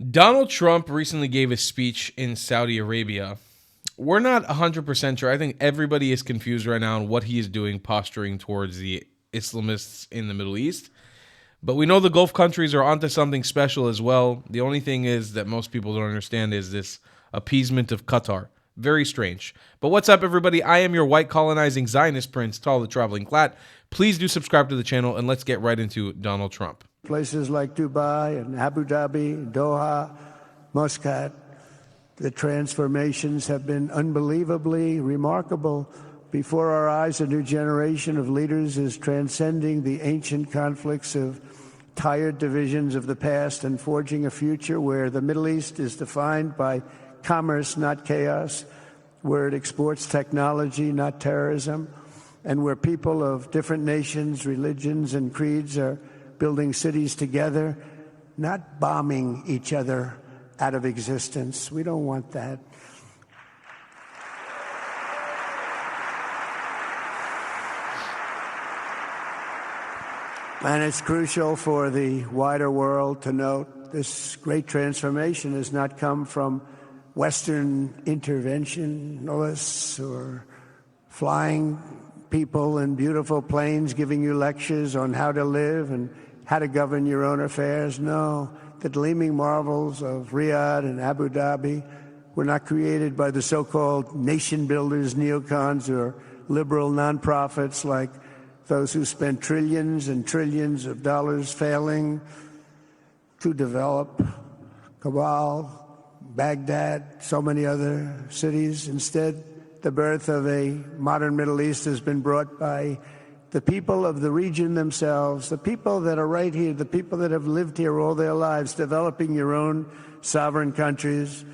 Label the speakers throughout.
Speaker 1: Donald Trump recently gave a speech in Saudi Arabia. We're not 100% sure. I think everybody is confused right now on what he is doing, posturing towards the Islamists in the Middle East. But we know the Gulf countries are onto something special as well. The only thing is that most people don't understand is this appeasement of Qatar. Very strange. But what's up, everybody? I am your white colonizing Zionist prince, Tal the Traveling Clat. Please do subscribe to the channel, and let's get right into Donald Trump.
Speaker 2: Places like Dubai and Abu Dhabi, Doha, Muscat, the transformations have been unbelievably remarkable. Before our eyes, a new generation of leaders is transcending the ancient conflicts of tired divisions of the past and forging a future where the Middle East is defined by commerce, not chaos, where it exports technology, not terrorism, and where people of different nations, religions, and creeds are building cities together, not bombing each other out of existence. We don't want that. And it's crucial for the wider world to note this great transformation has not come from Western interventionists or flying people in beautiful planes giving you lectures on how to live and how to govern your own affairs. No, the gleaming marvels of Riyadh and Abu Dhabi were not created by the so-called nation builders, neocons, or liberal nonprofits like those who spent trillions and trillions of dollars failing to develop Kabul, Baghdad, so many other cities. Instead, the birth of a modern Middle East has been brought by the people of the region themselves, the people that are right here, the people that have lived here all their lives, developing your own sovereign countries,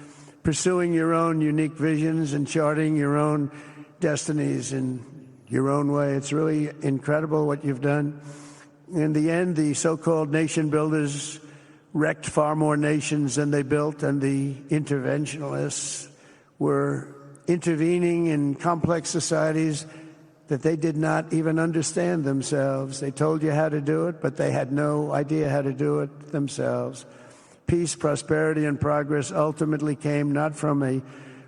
Speaker 2: pursuing your own unique visions and charting your own destinies in your own way. It's really incredible what you've done. In the end, the so-called nation builders wrecked far more nations than they built, and the interventionists were intervening in complex societies that they did not even understand themselves. They told you how to do it, but they had no idea how to do it themselves. Peace, prosperity, and progress ultimately came not from a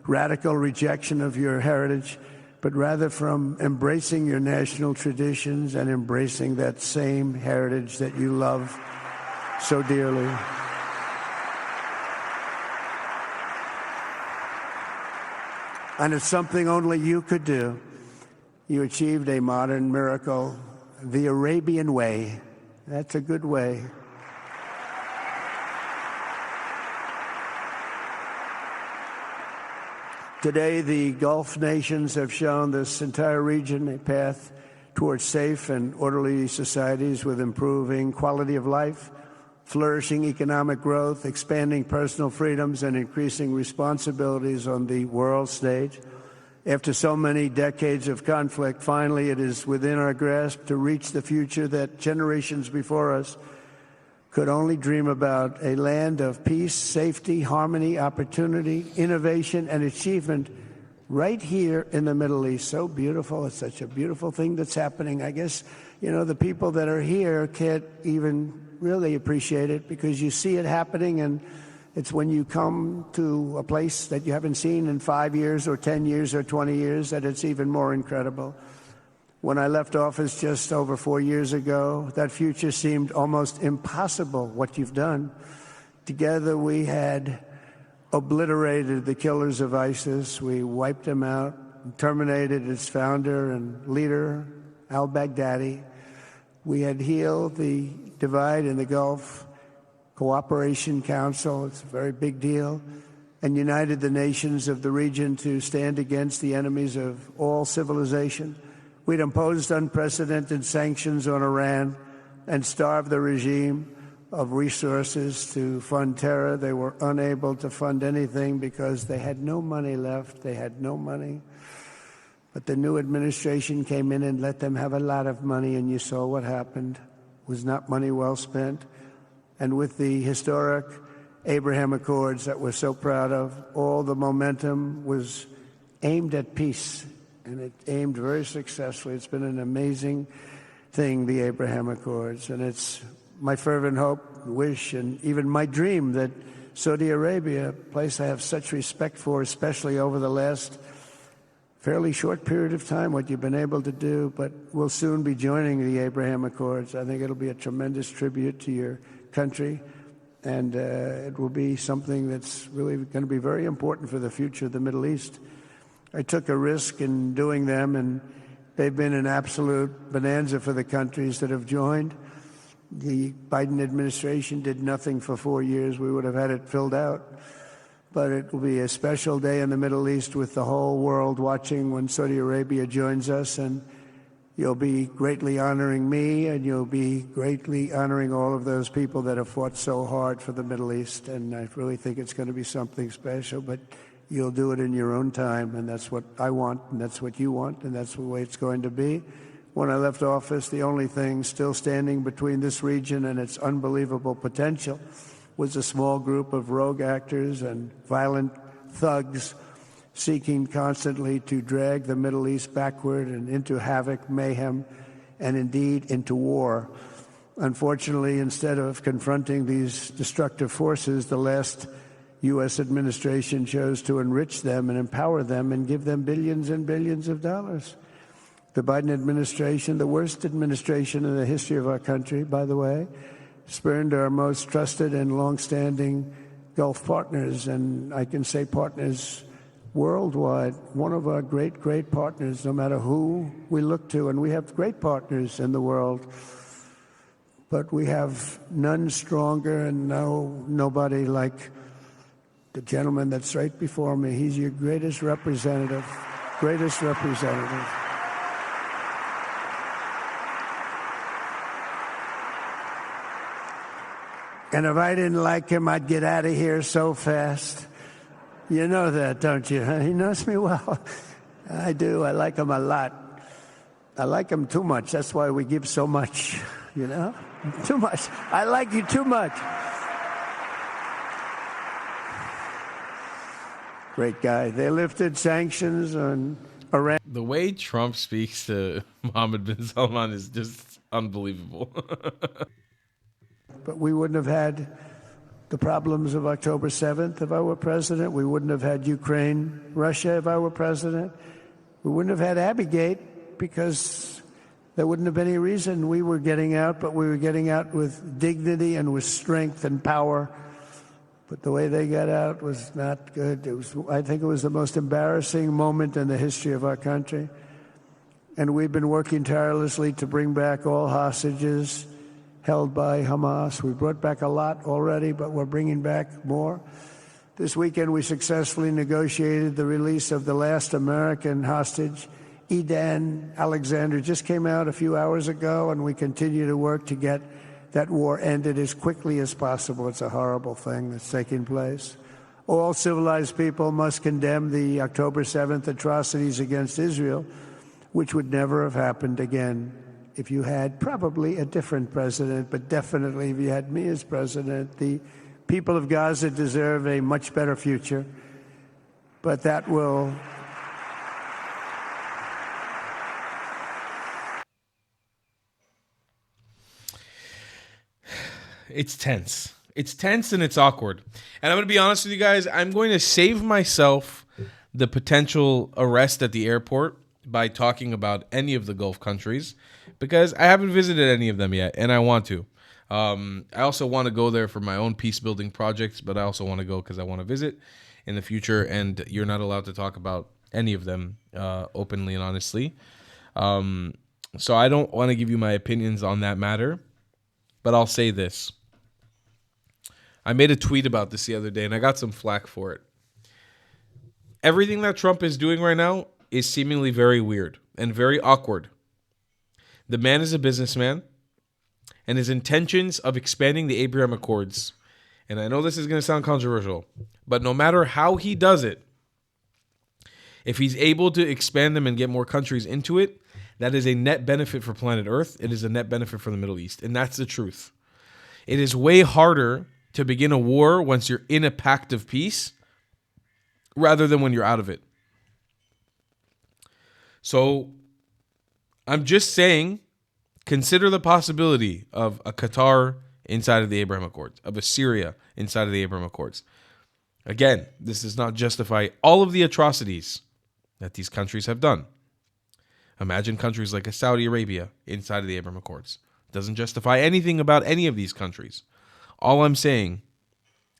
Speaker 2: radical rejection of your heritage, but rather from embracing your national traditions and embracing that same heritage that you love so dearly. And it's something only you could do. You achieved a modern miracle, the Arabian way. That's a good way. Today, the Gulf nations have shown this entire region a path towards safe and orderly societies with improving quality of life, flourishing economic growth, expanding personal freedoms, and increasing responsibilities on the world stage. After so many decades of conflict, finally it is within our grasp to reach the future that generations before us could only dream about, a land of peace, safety, harmony, opportunity, innovation, and achievement right here in the Middle East. So beautiful. It's such a beautiful thing that's happening. I guess, the people that are here can't even really appreciate it because you see it happening, and it's when you come to a place that you haven't seen in 5 years or 10 years or 20 years that it's even more incredible. When I left office just over 4 years ago, that future seemed almost impossible, what you've done. Together we had obliterated the killers of ISIS. We wiped them out, terminated its founder and leader, al-Baghdadi. We had healed the divide in the Gulf Cooperation Council. It's a very big deal. And united the nations of the region to stand against the enemies of all civilization. We'd imposed unprecedented sanctions on Iran and starved the regime of resources to fund terror. They were unable to fund anything because they had no money left. They had no money. But the new administration came in and let them have a lot of money, and you saw what happened. It was not money well spent. And with the historic Abraham Accords that we're so proud of, all the momentum was aimed at peace. And it aimed very successfully. It's been an amazing thing, the Abraham Accords. And it's my fervent hope, wish, and even my dream that Saudi Arabia, a place I have such respect for, especially over the last fairly short period of time, what you've been able to do, but we'll soon be joining the Abraham Accords. I think it'll be a tremendous tribute to your country, and it will be something that's really going to be very important for the future of the Middle East. I took a risk in doing them, and they've been an absolute bonanza for the countries that have joined. The Biden administration did nothing for 4 years. We would have had it filled out. But it will be a special day in the Middle East with the whole world watching when Saudi Arabia joins us. And you'll be greatly honoring me, and you'll be greatly honoring all of those people that have fought so hard for the Middle East. And I really think it's going to be something special. But you'll do it in your own time, and that's what I want, and that's what you want, and that's the way it's going to be. When I left office, the only thing still standing between this region and its unbelievable potential was a small group of rogue actors and violent thugs seeking constantly to drag the Middle East backward and into havoc, mayhem, and indeed into war. Unfortunately, instead of confronting these destructive forces, the last U.S. administration chose to enrich them and empower them and give them billions and billions of dollars. The Biden administration, the worst administration in the history of our country, by the way, spurned our most trusted and longstanding Gulf partners, and I can say partners worldwide, one of our great, great partners, no matter who we look to. And we have great partners in the world, but we have none stronger and nobody like the gentleman that's right before me. He's your greatest representative, greatest representative. And if I didn't like him, I'd get out of here so fast. You know that, don't you? He knows me well. I do. I like him a lot. I like him too much. That's why we give so much, you know? Too much. I like you too much. Great guy. They lifted sanctions on Iran.
Speaker 1: The way Trump speaks to Mohammed bin Salman is just unbelievable.
Speaker 2: But we wouldn't have had the problems of October 7th if I were president. We wouldn't have had Ukraine, Russia if I were president. We wouldn't have had Abigate because there wouldn't have been any reason we were getting out, but we were getting out with dignity and with strength and power. But the way they got out was not good. I think it was the most embarrassing moment in the history of our country. And we've been working tirelessly to bring back all hostages held by Hamas. We brought back a lot already, but we're bringing back more. This weekend, we successfully negotiated the release of the last American hostage, Edan Alexander. Just came out a few hours ago, and we continue to work to get that war ended as quickly as possible. It's a horrible thing that's taking place. All civilized people must condemn the October 7th atrocities against Israel, which would never have happened again if you had probably a different president, but definitely if you had me as president. The people of Gaza deserve a much better future, but that will...
Speaker 1: It's tense. It's tense and it's awkward. And I'm going to be honest with you guys, I'm going to save myself the potential arrest at the airport by talking about any of the Gulf countries, because I haven't visited any of them yet, and I want to. I also want to go there for my own peace-building projects, but I also want to go because I want to visit in the future, and you're not allowed to talk about any of them openly and honestly. So I don't want to give you my opinions on that matter, but I'll say this. I made a tweet about this the other day, and I got some flack for it. Everything that Trump is doing right now is seemingly very weird and very awkward. The man is a businessman, and his intentions of expanding the Abraham Accords, and I know this is going to sound controversial, but no matter how he does it, if he's able to expand them and get more countries into it, that is a net benefit for planet Earth. It is a net benefit for the Middle East, and that's the truth. It is way harder to begin a war once you're in a pact of peace rather than when you're out of it. So I'm just saying, consider the possibility of a Qatar, inside of the Abraham Accords, of Assyria inside of the Abraham Accords. Again, this does not justify all of the atrocities that these countries have done. Imagine countries like Saudi Arabia inside of the Abraham Accords. Doesn't justify anything about any of these countries. All I'm saying,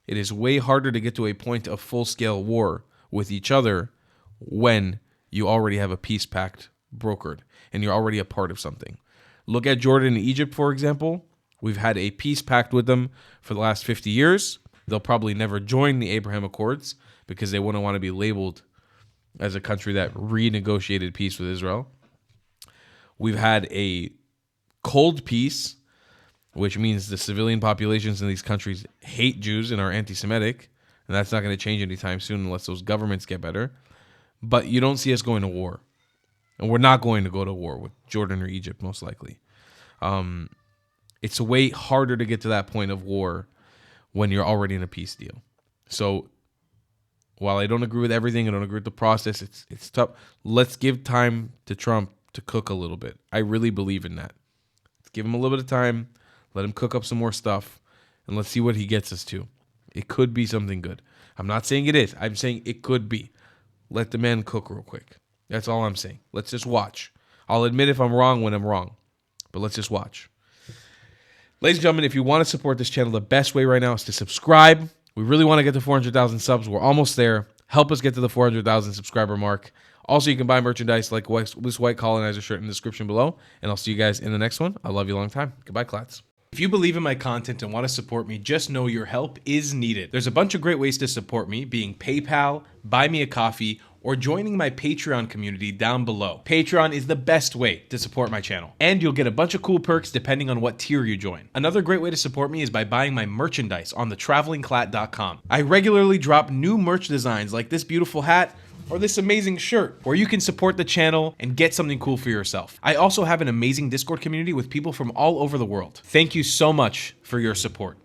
Speaker 1: it is way harder to get to a point of full-scale war with each other when you already have a peace pact brokered and you're already a part of something. Look at Jordan and Egypt, for example. We've had a peace pact with them for the last 50 years. They'll probably never join the Abraham Accords because they wouldn't want to be labeled as a country that renegotiated peace with Israel. We've had a cold peace, which means the civilian populations in these countries hate Jews and are anti-Semitic, and that's not going to change anytime soon unless those governments get better. But you don't see us going to war, and we're not going to go to war with Jordan or Egypt, most likely. It's way harder to get to that point of war when you're already in a peace deal. So while I don't agree with everything, I don't agree with the process, it's tough. Let's give time to Trump to cook a little bit. I really believe in that. Let's give him a little bit of time, let him cook up some more stuff, and let's see what he gets us to. It could be something good. I'm not saying it is. I'm saying it could be. Let the man cook real quick. That's all I'm saying. Let's just watch. I'll admit if I'm wrong when I'm wrong, but let's just watch. Ladies and gentlemen, if you want to support this channel, the best way right now is to subscribe. We really want to get to 400,000 subs. We're almost there. Help us get to the 400,000 subscriber mark. Also, you can buy merchandise like this white colonizer shirt in the description below. And I'll see you guys in the next one. I love you a long time. Goodbye, Klats. If you believe in my content and want to support me, just know your help is needed. There's a bunch of great ways to support me, being PayPal, Buy Me a Coffee, or joining my Patreon community down below. Patreon is the best way to support my channel, and you'll get a bunch of cool perks depending on what tier you join. Another great way to support me is by buying my merchandise on thetravelingclat.com. I regularly drop new merch designs like this beautiful hat or this amazing shirt, where you can support the channel and get something cool for yourself. I also have an amazing Discord community with people from all over the world. Thank you so much for your support.